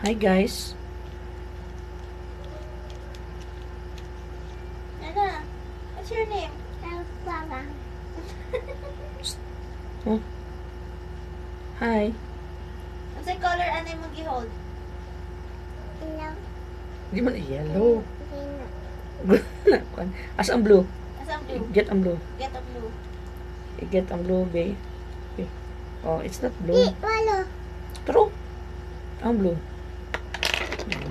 Hi guys. Nana, what's your name? Papa. Oh. Hi. What's the color anay mo gihold? Hello. Di man yellow. Hello. Asa ang blue? Asa ang blue? Get ang blue. Get a blue. Get ang blue, babe. Okay. Oh, it's not blue. Walo. True. Ang blue.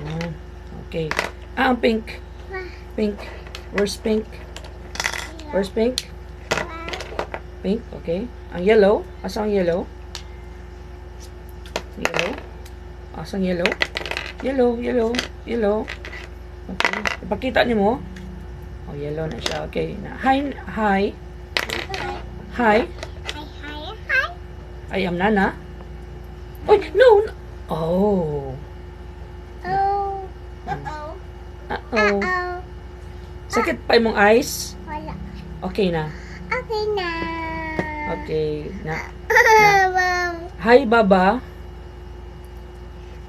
Ah, okay. Ah, ang pink. Pink. Where's pink? Where's pink? Pink, okay. Ang yellow? Asa ang yellow? Yellow? Asa ang yellow? Yellow, yellow, yellow. Okay. Ipakita niyo mo. Oh, yellow na siya. Okay. Na, hi, hi. Hi. Hi. I am Nana. Oh, no. Oh. Oh. Uh-oh. Uh-oh. Oh. Sakit pa imong eyes? Wala. Okay na. Okay na. Okay. Na. Bawang. Hi, Baba.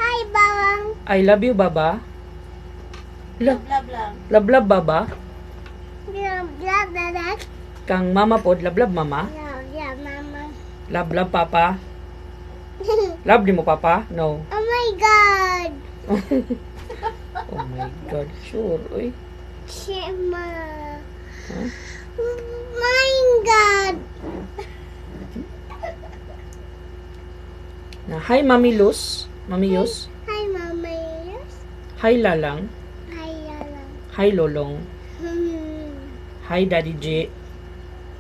Hi, bawang. I love you, Baba. Love, Blah, blah. love, love, Baba. Blah, blah, blah, blah. Kang mama pod, love, love, mama. Blah, blah, mama. Love, love, Papa. Love di mo, Papa? No. Oh my God. Oh my God. Sure. Uy. Shema. Huh? My God. Na, hi, Mami Luz. Mami Yus. Hi, Mama. Yes. Hi, Lalang. Hi, Yala. Hi, Lolong. Hmm. Hi, Daddy J.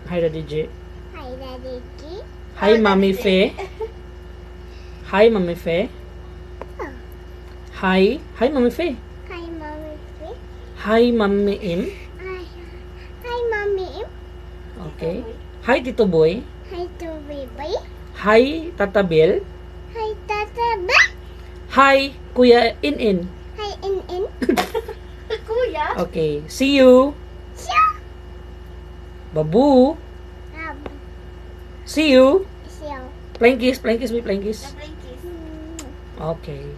Hi, Daddy J. Hi, Daddy G. Hi, Mami Fe. Hi, Mami Fe. Oh. Hi. Hi, Mami Fe. Hi, Mommy. Hi, Mami Im. Hi, hi, Mommy. Okay. Hi, Tito Boy. Hi, to baby. Hi, Tata Bel. Hi, Tata. Ba. Hi, Kuya In. Hi, in. Kuya? Okay. See you. Siya. Babu. Ab. See you. Siya. Playing kiss, may playing kiss. The Blinkies. Hmm. Okay.